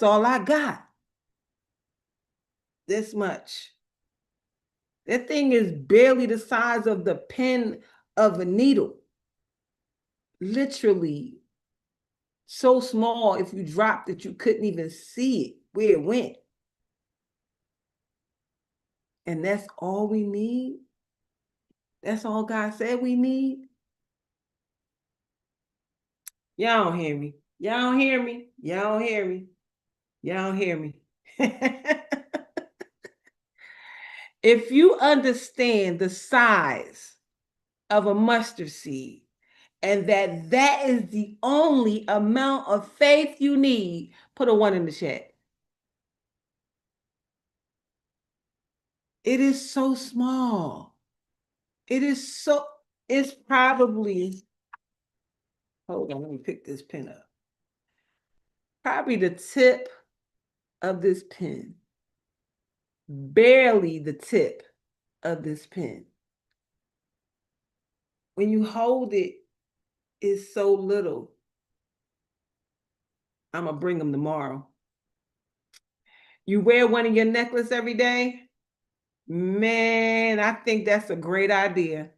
all I got. This much. That thing is barely the size of the pin of a needle. Literally so small if you dropped it, you couldn't even see it where it went. And that's all we need. That's all God said we need. Y'all don't hear me. Y'all don't hear me. Y'all don't hear me. Y'all don't hear me. If you understand the size of a mustard seed and that is the only amount of faith you need, put a 1 in the chat. It is so small. It's probably, hold on, let me pick this pen up. Probably the tip of this pen. Barely the tip of this pen. When you hold it, it's so little. I'm going to bring them tomorrow. You wear one in your necklace every day? Man, I think that's a great idea.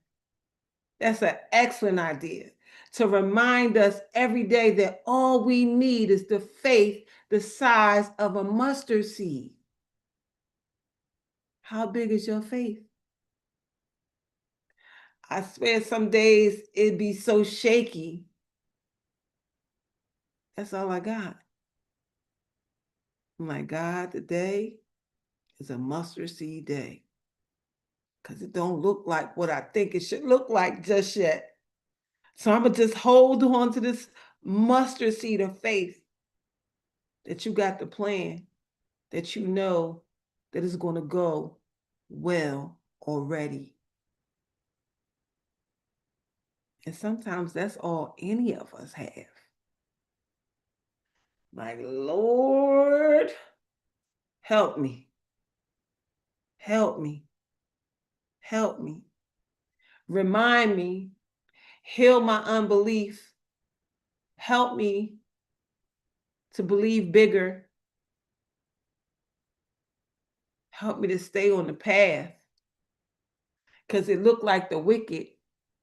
That's an excellent idea to remind us every day that all we need is the faith the size of a mustard seed. How big is your faith? I swear some days it'd be so shaky. That's all I got. I'm like, God, today is a mustard seed day. Because it don't look like what I think it should look like just yet. So I'm going to just hold on to this mustard seed of faith that you got the plan, that you know that it's going to go well already. And sometimes that's all any of us have. My Lord, help me. Help me. Help me. Remind me. Heal my unbelief. Help me to believe bigger. Help me to stay on the path. Because it looked like the wicked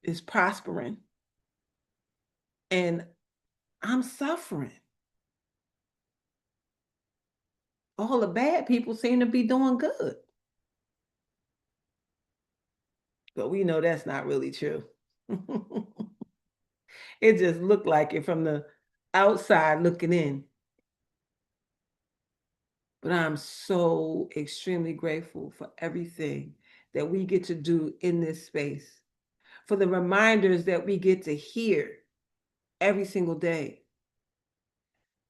is prospering. And I'm suffering. All the bad people seem to be doing good. But we know that's not really true. It just looked like it from the outside looking in. But I'm so extremely grateful for everything that we get to do in this space, for the reminders that we get to hear every single day.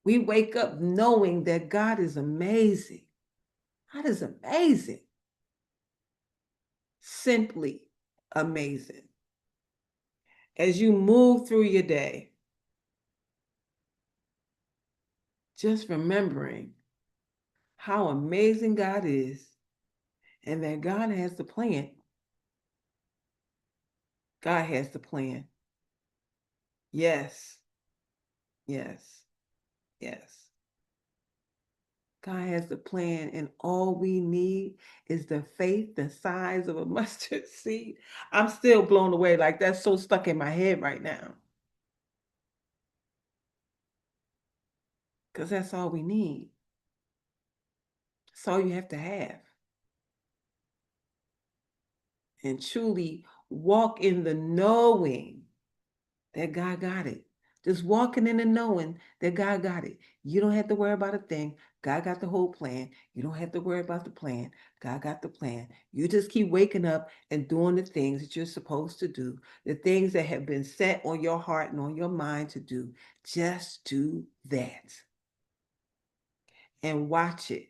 We wake up knowing that God is amazing. God is amazing. Simply amazing. As you move through your day, just remembering how amazing God is and that God has the plan. God has the plan. Yes. Yes. Yes. God has the plan, and all we need is the faith the size of a mustard seed. I'm still blown away. Like, that's so stuck in my head right now. Because that's all we need. That's all you have to have. And truly walk in the knowing that God got it. Just walking in the knowing that God got it. You don't have to worry about a thing. God got the whole plan. You don't have to worry about the plan. God got the plan. You just keep waking up and doing the things that you're supposed to do, the things that have been set on your heart and on your mind to do. Just do that. And watch it.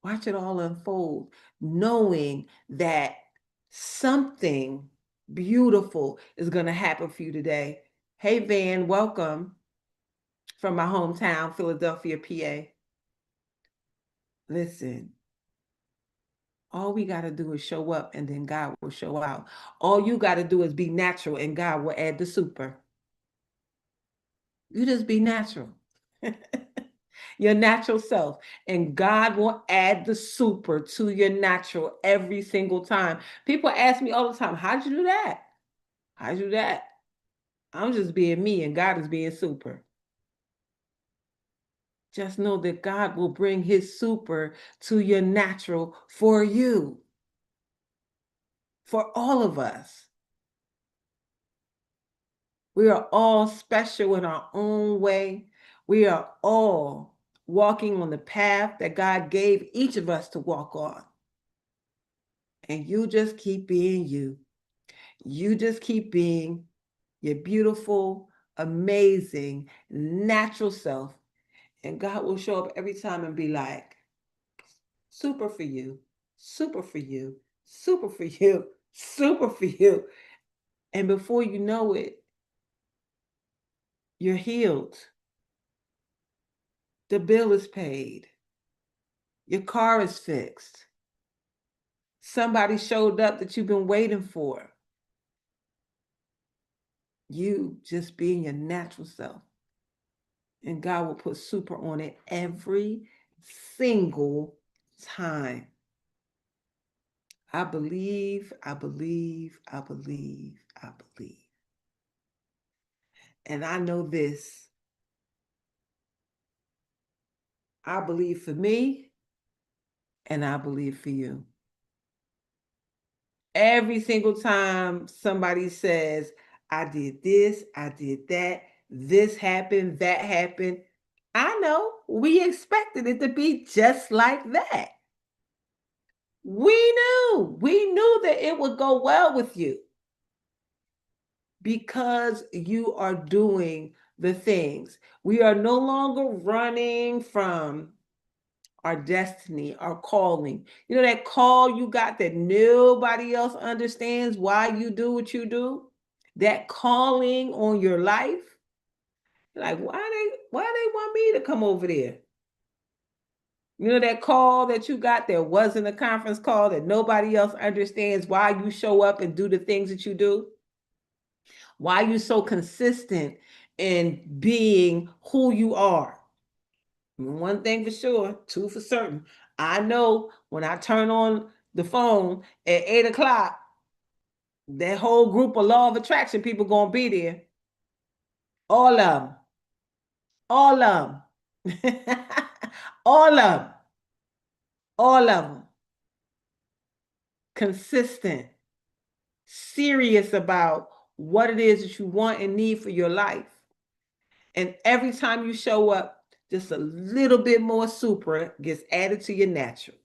Watch it all unfold, knowing that something beautiful is going to happen for you today. Hey, Van, welcome from my hometown, Philadelphia, PA. Listen, all we got to do is show up and then God will show out. All you got to do is be natural and God will add the super. You just be natural. Your natural self. And God will add the super to your natural every single time. People ask me all the time, how'd you do that? How'd you do that? I'm just being me and God is being super. Just know that God will bring his super to your natural for you, for all of us. We are all special in our own way. We are all walking on the path that God gave each of us to walk on. And you just keep being you. You just keep being your beautiful, amazing, natural self. And God will show up every time and be like, super for you, super for you, super for you, super for you. And before you know it, you're healed. The bill is paid. Your car is fixed. Somebody showed up that you've been waiting for. You just being your natural self. And God will put super on it every single time. I believe, I believe, I believe, I believe. And I know this. I believe for me, and I believe for you. Every single time somebody says, I did this, I did that, this happened, that happened, I know we expected it to be just like that. We knew that it would go well with you because you are doing the things. We are no longer running from our destiny, our calling. You know that call you got that nobody else understands why you do what you do? That calling on your life? Like, why they want me to come over there? You know that call that you got that wasn't a conference call that nobody else understands why you show up and do the things that you do? Why you so consistent in being who you are? One thing for sure, two for certain. I know when I turn on the phone at 8 o'clock, that whole group of law of attraction people gonna be there. All of them. All of them. All of them. All of them. Consistent. Serious about what it is that you want and need for your life. And every time you show up, just a little bit more super gets added to your natural.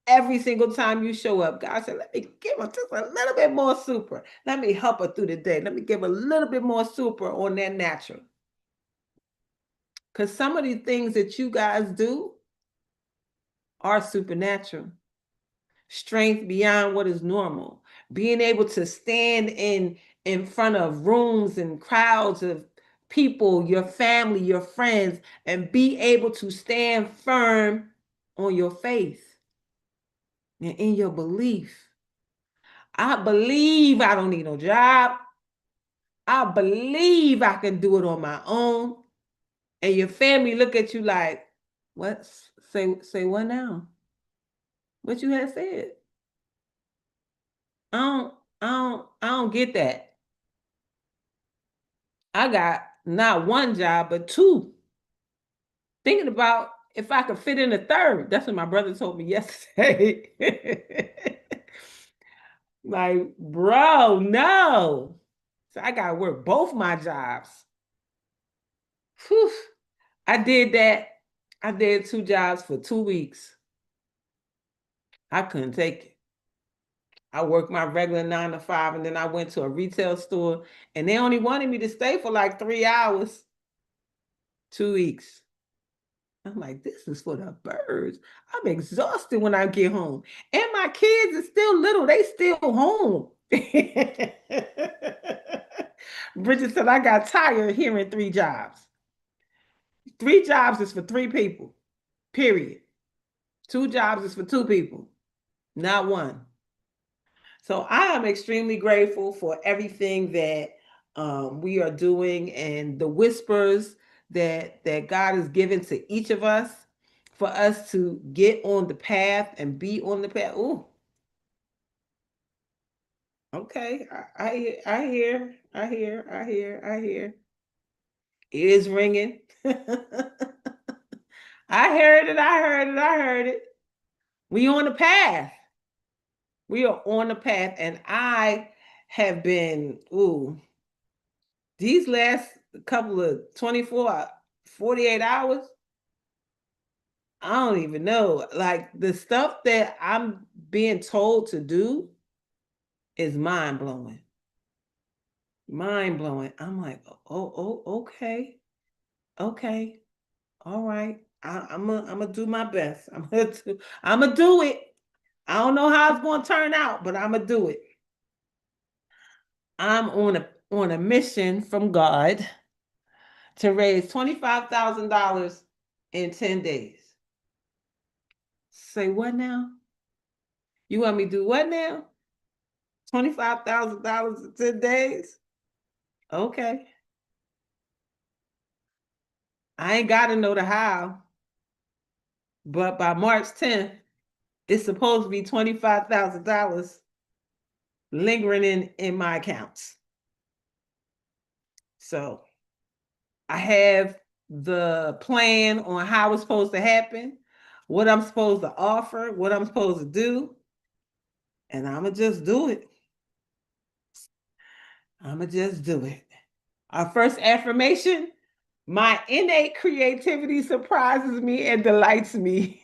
Every single time you show up, God said, let me give her just a little bit more super. Let me help her through the day. Let me give a little bit more super on that natural. Because some of the things that you guys do are supernatural. Strength beyond what is normal. Being able to stand in front of rooms and crowds of people, your family, your friends, and be able to stand firm on your faith and in your belief. I believe I don't need no job. I believe I can do it on my own. And your family look at you like, what? Say what now? What you had said? I don't, I don't get that. I got not one job, but two. Thinking about if I could fit in a third. That's what my brother told me yesterday. Like, bro, no. So I gotta work both my jobs. Whew. I did that. I did 2 jobs for 2 weeks. I couldn't take it. I worked my regular 9 to 5, and then I went to a retail store, and they only wanted me to stay for like 3 hours. 2 weeks. I'm like, this is for the birds. I'm exhausted when I get home. And my kids are still little. They still home. Bridget said, I got tired of hearing 3 jobs. 3 jobs is for 3 people, period. 2 jobs is for 2 people, not one. So I am extremely grateful for everything that we are doing and the whispers that God has given to each of us for us to get on the path and be on the path. Ooh, okay. I hear, I hear, I hear, I hear. It is ringing. I heard it, I heard it, I heard it. We on the path. We are on the path, and I have been, ooh, these last couple of 24, 48 hours, I don't even know. Like the stuff that I'm being told to do is mind blowing. Mind blowing. I'm like, okay, okay, all right. I'm gonna do my best. I'm gonna do it. I don't know how it's gonna turn out, but I'm gonna do it. I'm on a mission from God to raise $25,000 in 10 days. Say what now? You want me to do what now? $25,000 in 10 days? Okay. I ain't got to know the how, but by March 10th, it's supposed to be $25,000 lingering in my accounts. So I have the plan on how it's supposed to happen, what I'm supposed to offer, what I'm supposed to do, and I'm going to just do it. I'm going to just do it. Our first affirmation: my innate creativity surprises me and delights me.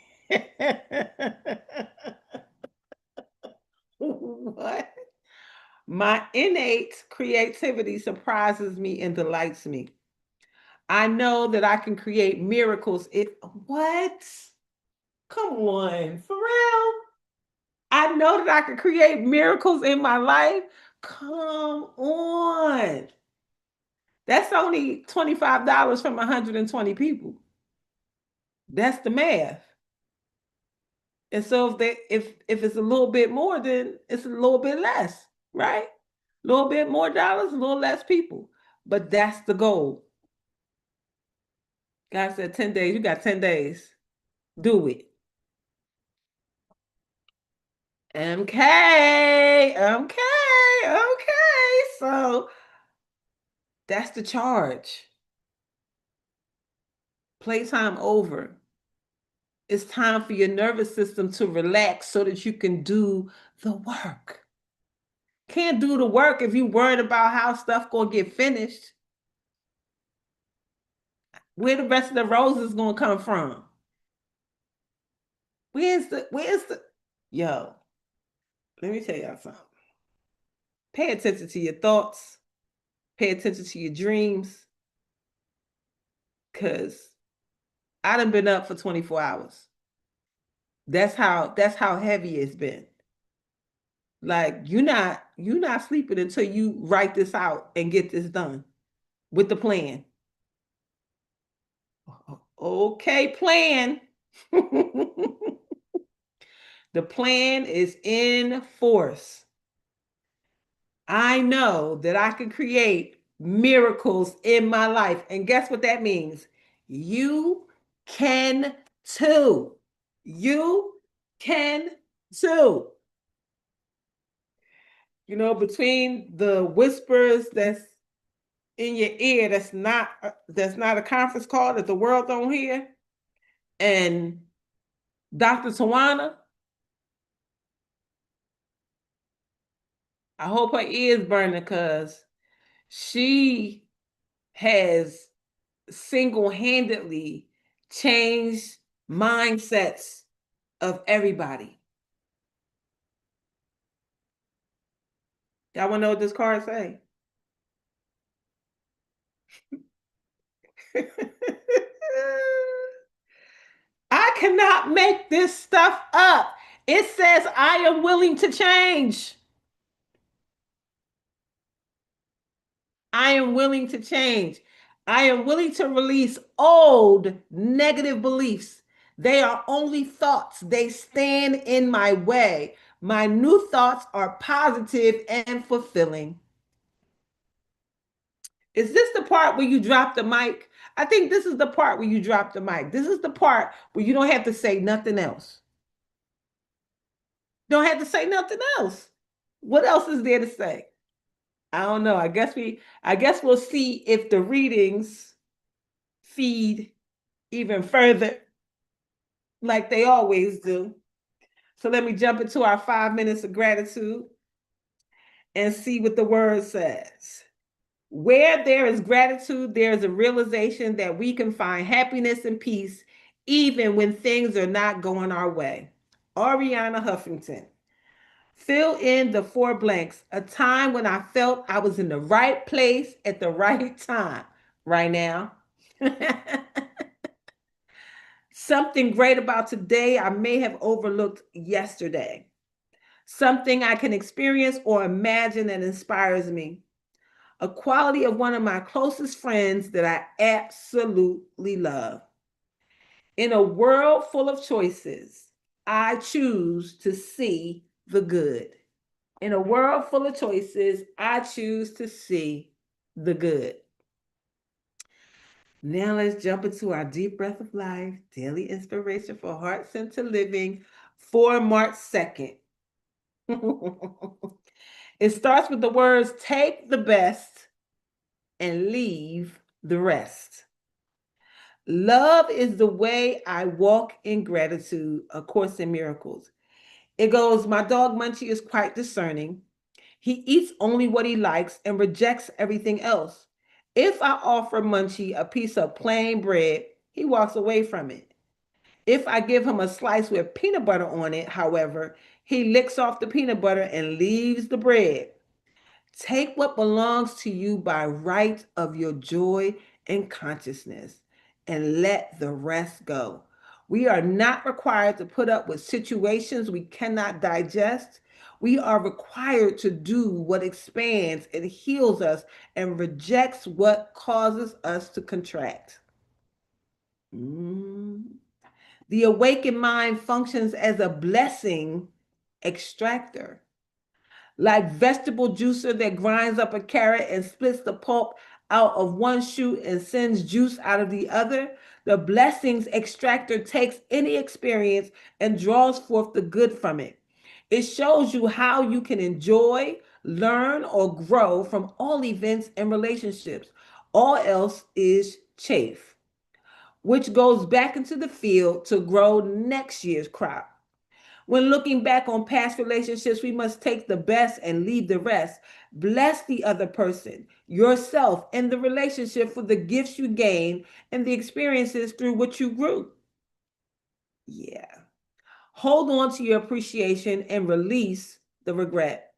What? My innate creativity surprises me and delights me. I know that I can create miracles if what? Come on, for real? I know that I can create miracles in my life. Come on. That's only $25 from 120 people. That's the math. And so if it's a little bit more, then it's a little bit less, right? A little bit more dollars, a little less people. But that's the goal. God said 10 days. You got 10 days. Do it. Okay. Okay. Okay. So that's the charge. Playtime over. It's time for your nervous system to relax so that you can do the work. Can't do the work if you worried about how stuff gonna get finished. Where the rest of the roses gonna come from? Where's the yo? Let me tell y'all something. Pay attention to your thoughts. Pay attention to your dreams. Cause I done been up for 24 hours. That's how heavy it's been. Like you're not sleeping until you write this out and get this done with the plan. Okay, plan. The plan is in force. I know that I can create miracles in my life. And guess what that means? You can too. You can too. Between the whispers that's in your ear that's not a conference call that the world don't hear, and Dr. Tawana, I hope her ears burning because she has single-handedly changed mindsets of everybody. Y'all want to know what this card say? I cannot make this stuff up. It says I am willing to change. I am willing to change. I am willing to release old negative beliefs. They are only thoughts. They stand in my way. My new thoughts are positive and fulfilling. Is this the part where you drop the mic? I think this is the part where you drop the mic. This is the part where you don't have to say nothing else. Don't have to say nothing else. What else is there to say? I don't know. I guess we'll see if the readings feed even further like they always do. So let me jump into our 5 minutes of gratitude and see what the word says. Where there is gratitude, there is a realization that we can find happiness and peace even when things are not going our way. Ariana Huffington. Fill in the four blanks. A time when I felt I was in the right place at the right time. Right now. Something great about today I may have overlooked yesterday. Something I can experience or imagine that inspires me. A quality of one of my closest friends that I absolutely love. In a world full of choices, I choose to see the good. In a world full of choices, I choose to see the good. Now let's jump into our deep breath of life, daily inspiration for heart centered living for March 2nd. It starts with the words take the best and leave the rest. Love is the way I walk in gratitude, A Course in Miracles. It goes, my dog Munchie is quite discerning. He eats only what he likes and rejects everything else. If I offer Munchie a piece of plain bread, he walks away from it. If I give him a slice with peanut butter on it, however, he licks off the peanut butter and leaves the bread. Take what belongs to you by right of your joy and consciousness and let the rest go. We are not required to put up with situations we cannot digest. We are required to do what expands and heals us and rejects what causes us to contract. The awakened mind functions as a blessing extractor. Like vegetable juicer that grinds up a carrot and splits the pulp out of one shoot and sends juice out of the other, the blessings extractor takes any experience and draws forth the good from it. It shows you how you can enjoy, learn, or grow from all events and relationships. All else is chaff, which goes back into the field to grow next year's crop. When looking back on past relationships, we must take the best and leave the rest. Bless the other person, yourself, and the relationship for the gifts you gained and the experiences through which you grew. Yeah. Hold on to your appreciation and release the regret.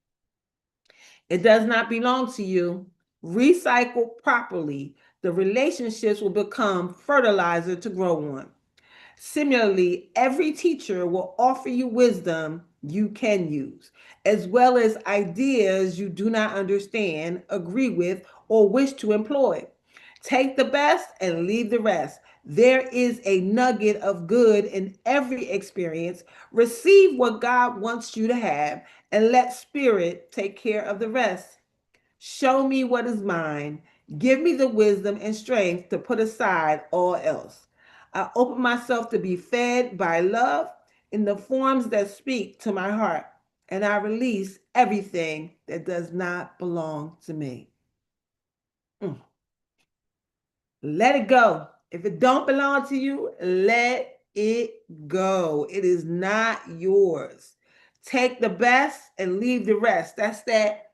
It does not belong to you. Recycle properly. The relationships will become fertilizer to grow on. Similarly, every teacher will offer you wisdom you can use, as well as ideas you do not understand, agree with, or wish to employ. Take the best and leave the rest. There is a nugget of good in every experience. Receive what God wants you to have and let Spirit take care of the rest. Show me what is mine. Give me the wisdom and strength to put aside all else. I open myself to be fed by love in the forms that speak to my heart, and I release everything that does not belong to me. Let it go. If it don't belong to you, let it go. It is not yours. Take the best and leave the rest. That's that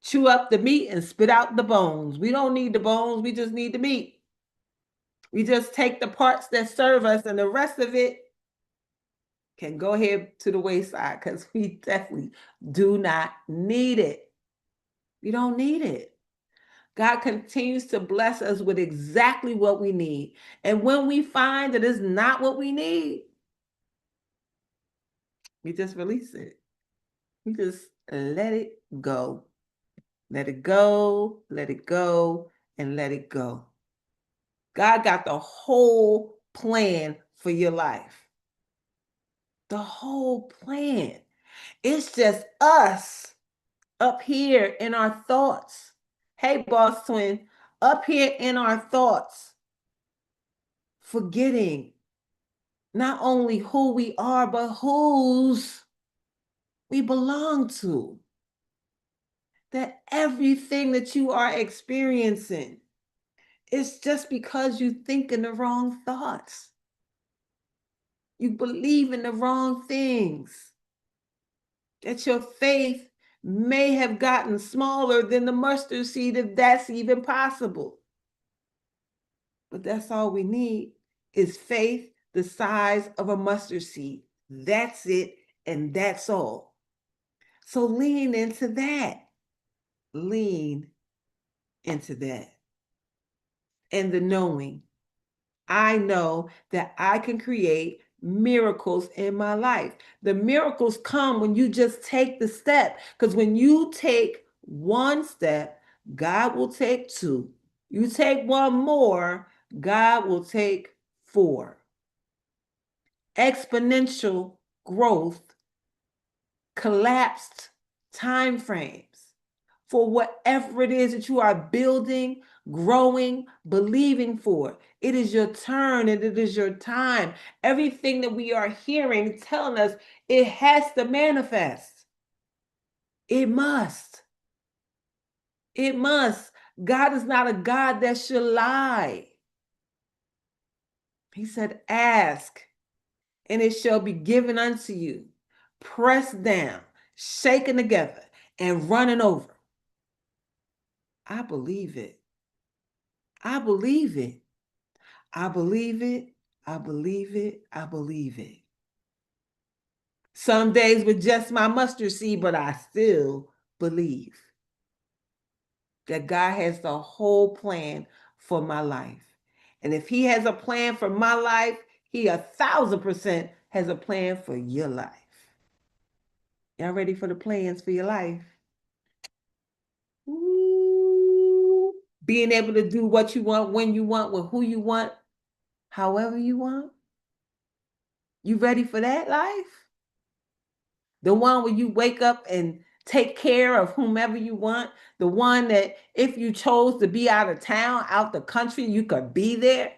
chew up the meat and spit out the bones. We don't need the bones, we just need the meat. We just take the parts that serve us and the rest of it can go ahead to the wayside because we definitely do not need it. We don't need it. God continues to bless us with exactly what we need. And when we find that it's not what we need, we just release it. We just let it go. Let it go, let it go, and let it go. God got the whole plan for your life. The whole plan. It's just us up here in our thoughts. Hey, boss twin, up here in our thoughts, forgetting not only who we are, but whose we belong to. That everything that you are experiencing is just because you think in the wrong thoughts. You believe in the wrong things. That your faith may have gotten smaller than the mustard seed, if that's even possible. But that's all we need is faith the size of a mustard seed. That's it, and that's all. So lean into that. Lean into that. And the knowing. I know that I can create miracles in my life. The miracles come when you just take the step. Because when you take one step, God will take two. You take one more, God will take four. Exponential growth, collapsed time frames for whatever it is that you are building, growing, believing for. It is your turn and it is your time. Everything that we are hearing telling us it has to manifest. It must. It must. God is not a God that should lie. He said, ask, and it shall be given unto you, pressed down, shaken together, and running over. I believe it. I believe it. I believe it. I believe it. I believe it. Some days with just my mustard seed, but I still believe that God has the whole plan for my life. And if He has a plan for my life, He 1,000% has a plan for your life. Y'all ready for the plans for your life? Ooh. Being able to do what you want, when you want, with who you want, however you want. You ready for that life? The one where you wake up and take care of whomever you want. The one that if you chose to be out of town, out the country, you could be there.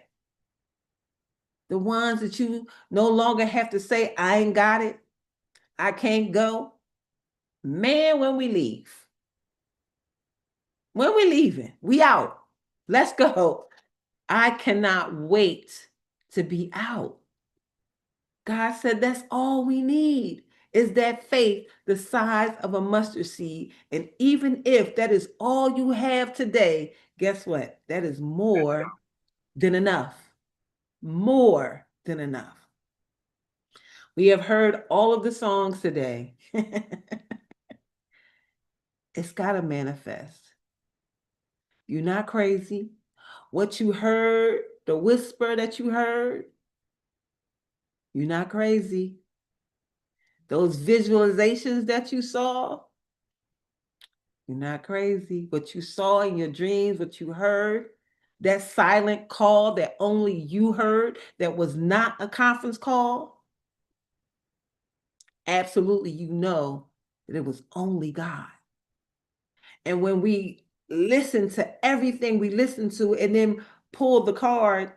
The ones that you no longer have to say, I ain't got it. I can't go. Man, when we leave. When we leaving, we out. Let's go. I cannot wait to be out. God said that's all we need is that faith the size of a mustard seed. And even if that is all you have today, guess what? That is more than enough. More than enough. We have heard all of the songs today. It's got to manifest. You're not crazy. What you heard, the whisper that you heard, you're not crazy. Those visualizations that you saw, you're not crazy. What you saw in your dreams, what you heard, that silent call that only you heard, that was not a conference call, absolutely you know that it was only God. And when we listen to everything we listen to and then pull the card,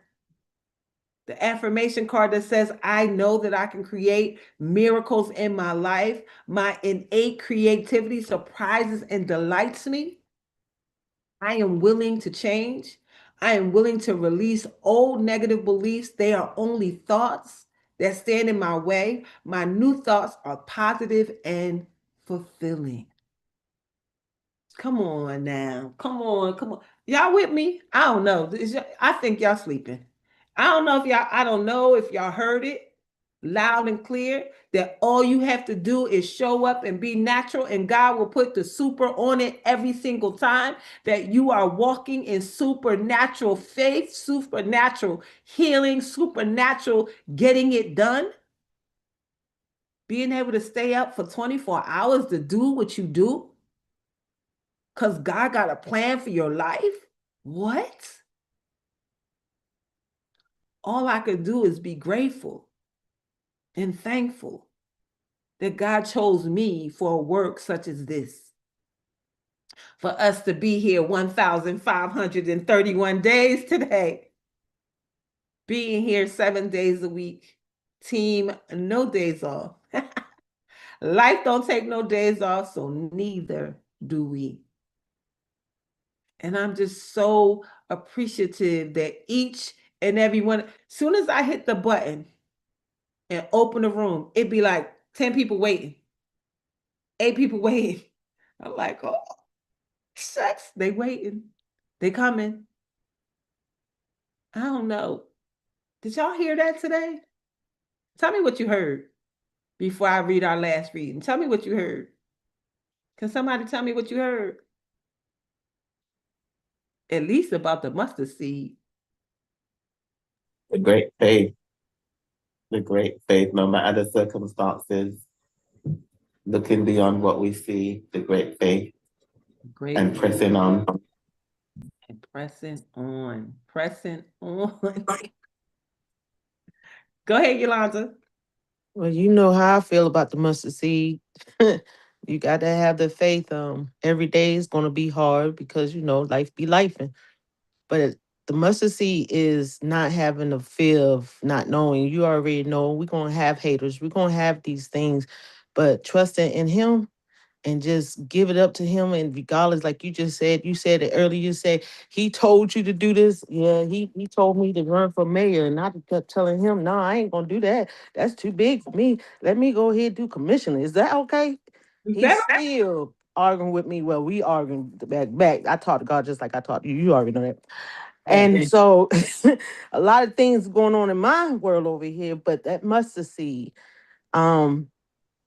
the affirmation card that says, I know that I can create miracles in my life. My innate creativity surprises and delights me. I am willing to change. I am willing to release old negative beliefs. They are only thoughts that stand in my way. My new thoughts are positive and fulfilling. Come on now. Come on. Come on. Y'all with me? I don't know. I think y'all sleeping. I don't know if y'all heard it loud and clear that all you have to do is show up and be natural, and God will put the super on it every single time. That you are walking in supernatural faith, supernatural healing, supernatural getting it done. Being able to stay up for 24 hours to do what you do because God got a plan for your life. What? All I could do is be grateful and thankful that God chose me for a work such as this. for us to be here 1,531 days today, being here 7 days a week. Team, no days off. Life don't take no days off, so neither do we. And I'm just so appreciative that each and every one, soon as I hit the button and open the room, it'd be like 10 people waiting, 8 people waiting. I'm like, oh, shucks, they waiting. They coming. I don't know. Did y'all hear that today? Tell me what you heard before I read our last reading. Tell me what you heard. Can somebody tell me what you heard? At least about the mustard seed. The great faith, the great faith, no matter the circumstances, looking beyond what we see, the great faith, Great and pressing on. and pressing on. Pressing on. Go ahead, Yolanda. Well, you know how I feel about the mustard seed. You got to have the faith. Every day is going to be hard because life be life. But the mustard seed is not having the fear of not knowing. You already know we're going to have haters. We're going to have these things, but trusting in Him and just give it up to Him. And regardless, like you said it earlier, you said He told you to do this. Yeah, He told me to run for mayor, and I kept telling him, no, I ain't gonna do that. That's too big for me. Let me go ahead and do commissioner. Is that okay? Is He's that still arguing with me. Well, we arguing back. I talked to God just like I talked to you. You already know that. okay? And so a lot of things going on in my world over here, but that mustard seed. Um,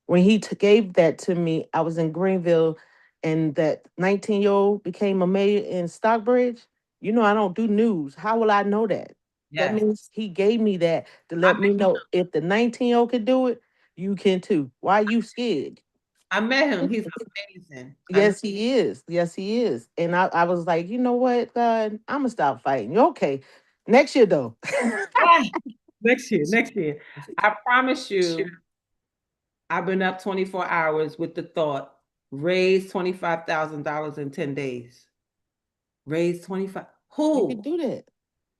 when he gave that to me, I was in Greenville, and that 19-year-old became a mayor in Stockbridge. You know, I don't do news. How will I know that? That Yes. means he gave me that to I let me know if the 19-year-old could do it, you can too. Why are you scared? I met him. He's amazing. I know. Yes, he is. Yes, he is. And I was like, you know what, God, I'm gonna stop fighting. You okay? Next year though. Ah, next year, next year. I promise you, I've been up 24 hours with the thought, raise $25,000 in 10 days. Raise 25. You can Who? do that.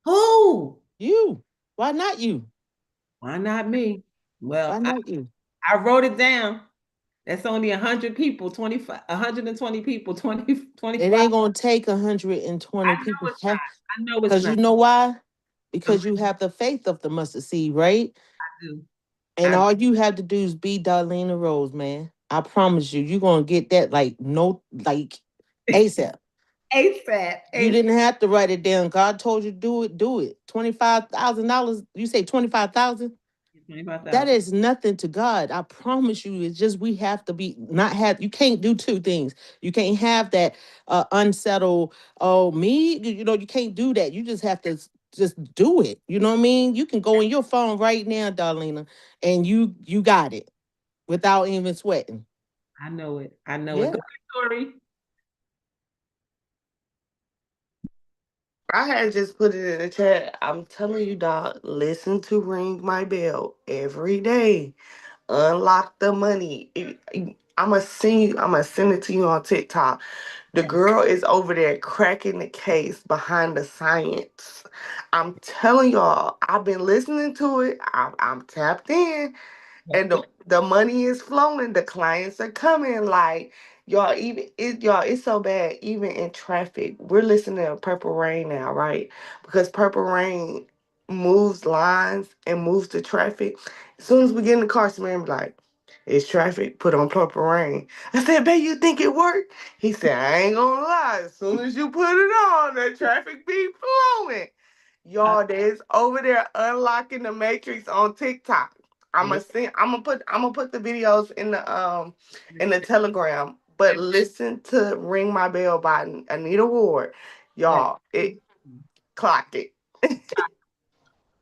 Who? You. Why not you? Why not me? Why Well, not you? I wrote it down. That's only 100 people, 25, 120 people, 20, It 25. ain't gonna take 120 I know people. it's not. I know it's Because not. you know why? I'm, Because you have the faith of the mustard seed, right? I do. And I all you have to do is be Darlena Rose, man. I promise you, you're gonna get that like no like ASAP. ASAP. You ASAP. didn't have to write it down. God told you do it, do it. $25,000. You say 25,000? That 25,000. is nothing to God. I promise you. It's just we have to be not have. You can't do two things. You can't have that unsettled. Oh, me. You can't do that. You just have to just do it. You know what I mean? You can go in your phone right now, Darlena, and you got it without even sweating. I know it. I know it. Yeah. Go ahead, Tori. I had just put it in the chat. I'm telling you, dog, listen to Ring My Bell every day. Unlock the money. I'm gonna send it to you on TikTok. The girl is over there cracking the case behind the science. I'm telling y'all, I've been listening to it. I'm tapped in, and the money is flowing. The clients are coming. Like y'all, it's so bad. Even in traffic, we're listening to Purple Rain now, right? Because Purple Rain moves lines and moves the traffic. As soon as we get in the car, some man be like, "It's traffic. Put on Purple Rain." I said, "Babe, you think it worked?" He said, "I ain't gonna lie. As soon as you put it on, that traffic be flowing." I, Y'all, there's over there unlocking the matrix on TikTok. yeah. I'm gonna put the videos in the Telegram. But listen to Ring My Bell by Anita Ward. Yes. Y'all, it clock it.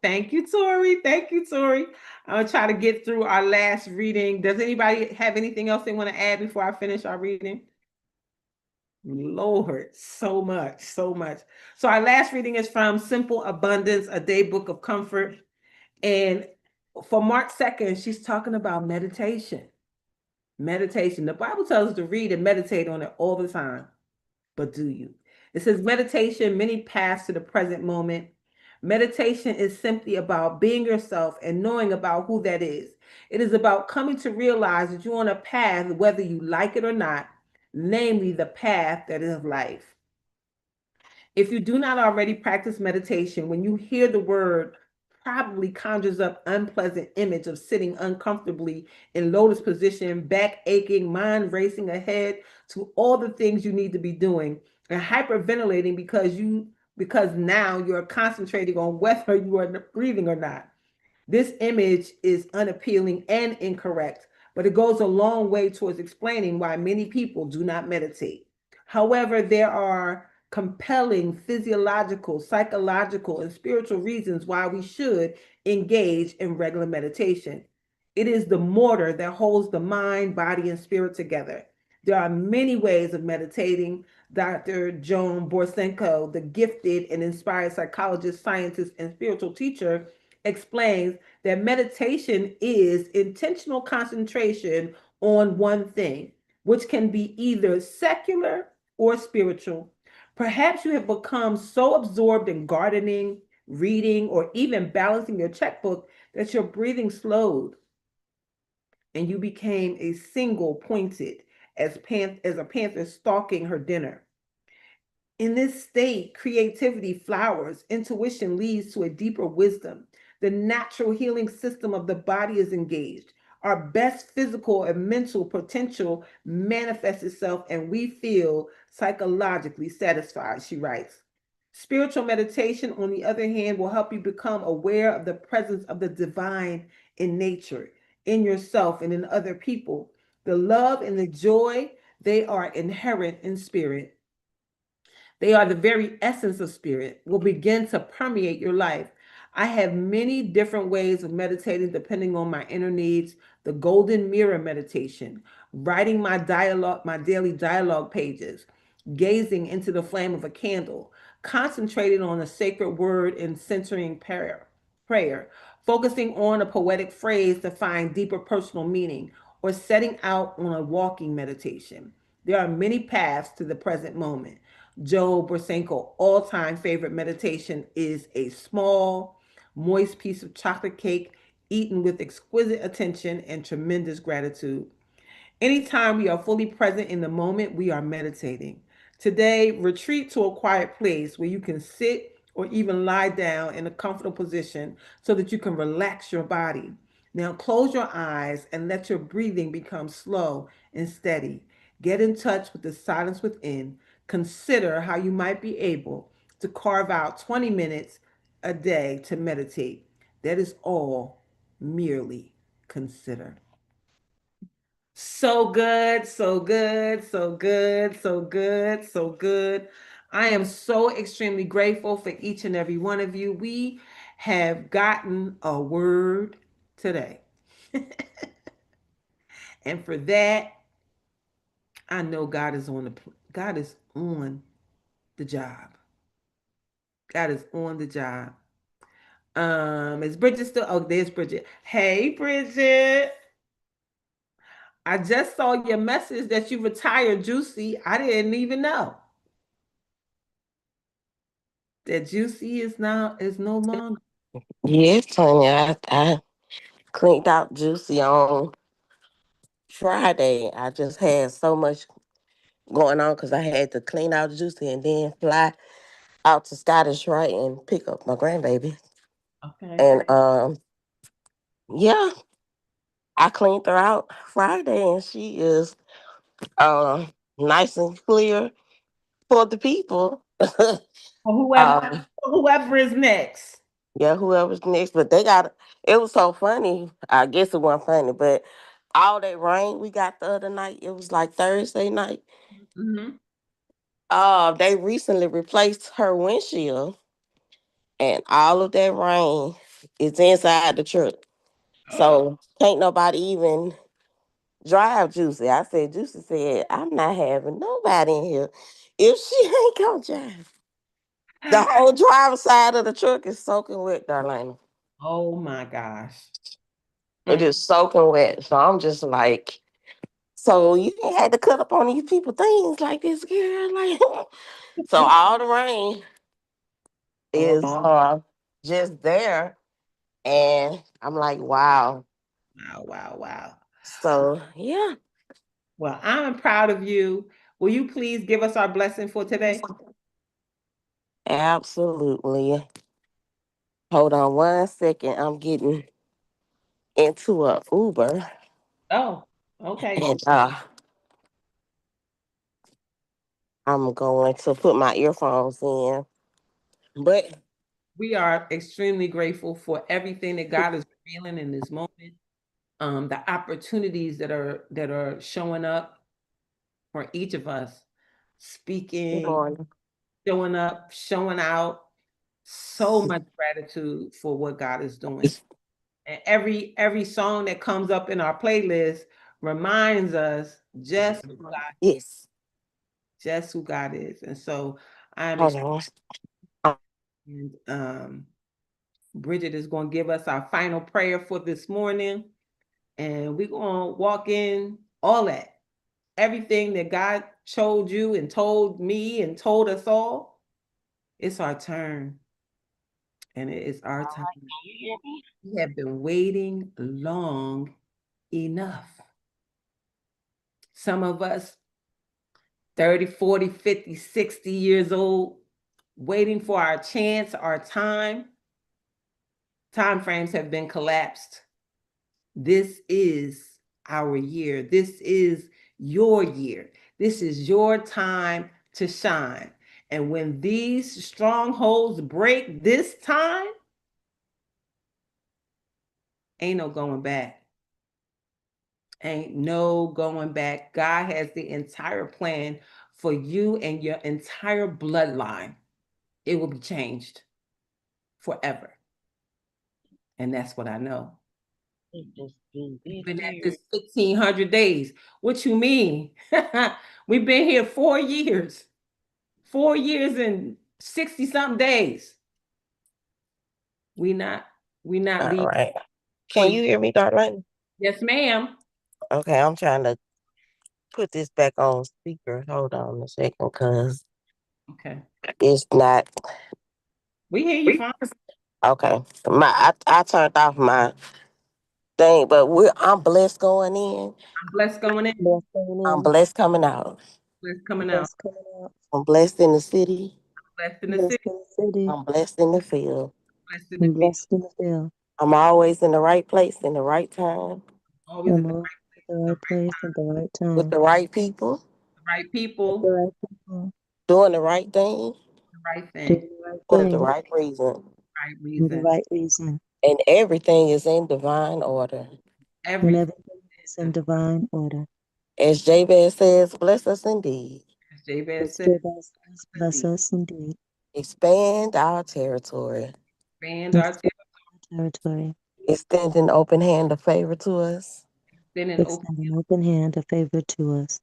Thank you, Tori. Thank you, Tori. I'm gonna try to get through our last reading. Does anybody have anything else they want to add before I finish our reading? Lord, so much, so much. So our last reading is from Simple Abundance, a day book of comfort. And for March 2nd, she's talking about meditation. Meditation. The Bible tells us to read and meditate on it all the time. but do you? It says meditation, many paths to the present moment. Meditation is simply about being yourself and knowing about who that is. It is about coming to realize that you're on a path, whether you like it or not, namely the path that is life. If you do not already practice meditation, when you hear the word, probably conjures up unpleasant image of sitting uncomfortably in lotus position, back aching, mind racing ahead to all the things you need to be doing, and hyperventilating because now you're concentrating on whether you are breathing or not. This image is unappealing and incorrect, but it goes a long way towards explaining why many people do not meditate. However, there are compelling physiological, psychological, and spiritual reasons why we should engage in regular meditation. It is the mortar that holds the mind, body, and spirit together. There are many ways of meditating. Dr. Joan Borsenko, the gifted and inspired psychologist, scientist, and spiritual teacher, explains that meditation is intentional concentration on one thing, which can be either secular or spiritual. Perhaps you have become so absorbed in gardening, reading, or even balancing your checkbook that your breathing slowed and you became a single pointed as a panther stalking her dinner. In this state, creativity flowers, intuition leads to a deeper wisdom. The natural healing system of the body is engaged. Our best physical and mental potential manifests itself, and we feel psychologically satisfied, she writes. Spiritual meditation, on the other hand, will help you become aware of the presence of the divine in nature, in yourself, and in other people. The love and the joy, they are inherent in spirit. They are the very essence of spirit, will begin to permeate your life. I have many different ways of meditating depending on my inner needs. The golden mirror meditation, writing my dialogue, my daily dialogue pages, gazing into the flame of a candle, concentrating on a sacred word and centering prayer, focusing on a poetic phrase to find deeper personal meaning, or setting out on a walking meditation. There are many paths to the present moment. Joe Borsenko all-time favorite meditation is a small, moist piece of chocolate cake eaten with exquisite attention and tremendous gratitude. Anytime we are fully present in the moment, we are meditating. Today, retreat to a quiet place where you can sit or even lie down in a comfortable position so that you can relax your body. Now, close your eyes and let your breathing become slow and steady. Get in touch with the silence within. Consider how you might be able to carve out 20 minutes a day to meditate. That is all. Merely consider. So good, so good, so good, so good, so good. I am so extremely grateful for each and every one of you. We have gotten a word today. And for that, I know God is on the job. God is on the job. Is Bridget still? Oh, there's Bridget. Hey, Bridget. I just saw your message that you retired, Juicy. I didn't even know that Juicy is no longer. Yes, honey. I cleaned out Juicy on Friday. I just had so much going on because I had to clean out Juicy and then fly out to Scottish Rite and pick up my grandbaby. Okay. And yeah, I cleaned her out Friday and she is um nice and clear for the people. Or whoever um, whoever is next. yeah, whoever's next, but they got it was so funny. I guess it wasn't funny, but all that rain we got the other night, it was like Thursday night. Hmm. They recently replaced her windshield, and all of that rain is inside the truck. So can't nobody even drive Juicy. I said, Juicy said, I'm not having nobody in here if she ain't gonna drive. The whole driver's side of the truck is soaking wet, Darlene. Oh my gosh. It Mm. is soaking wet. So I'm just like, So you ain't had to cut up on these people things like this, girl. Like, so all the rain is just there, and I'm like, wow. Wow, wow, wow. So yeah, Well, I'm proud of you. Will you please give us our blessing for today? absolutely. Hold on 1 second. I'm getting into a Uber, Oh, okay. and I'm going to put my earphones in. But We are extremely grateful for everything that God is revealing in this moment. The opportunities that are showing up for each of us, good speaking, morning. showing up, showing out. So much gratitude for what God is doing. And every song that comes up in our playlist reminds us Yes. just who God is. And so I'm Hold excited. on. And, Bridget is going to give us our final prayer for this morning. And we're going to walk in all that. Everything that God showed you and told me and told us all, it's our turn. And it is our time. Can you hear me? We have been waiting long enough. Some of us 30, 40, 50, 60 years old, waiting for our chance, our time. Time frames have been collapsed. This is our year. This is your year. This is your time to shine. And when these strongholds break this time, ain't no going back. Ain't no going back. God has the entire plan for you and your entire bloodline. It will be changed forever. And that's what I know. We've been at this 1,600 days. What you mean? We've been here 4 years. 4 years and 60 something days. We not we not All leaving right. for Can you. you hear me, Darlaina? Yes, ma'am. Okay, I'm trying to put this back on speaker. Hold on a second, cause Okay. it's not We hear you fine. okay. I turned off my thing, but I'm blessed going in. I'm blessed going in. Bless coming I'm in. blessed coming out. Blessed coming out. Bless coming out. I'm blessed in the city. Blessed in the Bless city. in the city. I'm blessed in the field. Blessed in the And field. blessed in the field. I'm always in the right place in the right time Always I'm at always at the right place at the right with time. the right people, the right With the people, right people. doing the right thing the right Doing thing, the right for the thing. right reason. right For the reason. right reason. And everything is in divine order. And Everything everything is in divine order. As Jabez says, bless us indeed. as Jabez Let's said, give us, bless us indeed. Expand our territory. expand our Expand our territory. Extend an open hand of favor to us, sin and open. Extend an open hand of favor to us.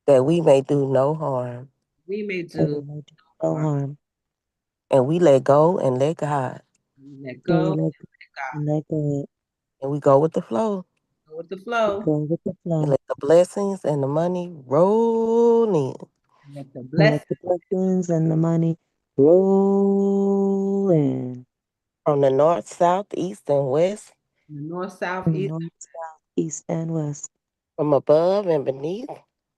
that we may do no harm. We may That do we may do no harm. harm. And we let go and let God. Let And we go, let, God. and let God. And we go with the flow. Go with the We flow. go with the And flow. let the blessings and the money roll in. And let the And let blessings the blessings and the money roll in. From the north, south, east, and west, from the north, south, From the east, north, south, east, and west. from above and beneath,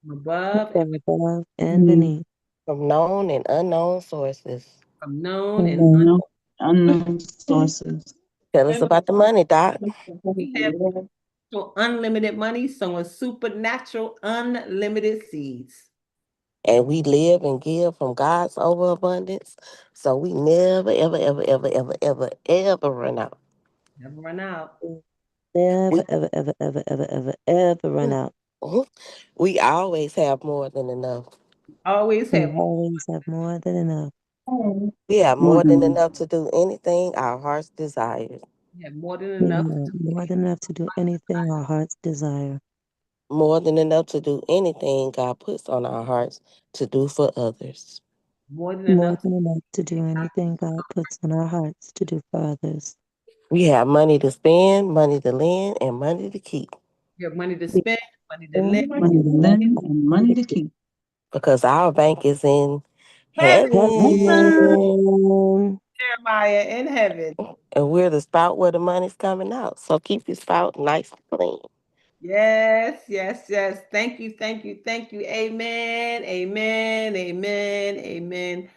from above, and From above and beneath. from known and unknown sources. from known From and known, unknown sources. Tell us about the money, Doc. we have so unlimited money, sowing supernatural, unlimited seeds. And we live and give from God's overabundance. So we never, ever, ever, ever, ever, ever, ever run out. Never run out. Never, We, ever, ever, ever, ever, ever, ever run out. Mhm. We always have more than enough. Always We have always have more than enough. We have more than enough to do anything our hearts desire. more than We enough. have more than enough to do anything our hearts desire. More than enough to do anything God puts on our hearts to do for others. More than More enough. than enough to do anything God puts in our hearts to do for others. We have money to spend, money to lend, and money to keep. We have money to spend, money to And lend. Money to lend and money to keep. because our bank is in Heaven, heaven. Jeremiah, in heaven. And we're the spout where the money's coming out. So keep your spout nice and clean. Yes, yes, yes. Thank you, thank you, thank you. Amen, amen, amen, amen.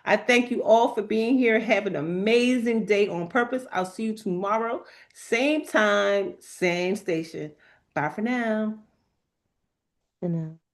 I thank you all for being here. Have an amazing day on purpose. I'll see you tomorrow, same time, same station. Bye for now. You know.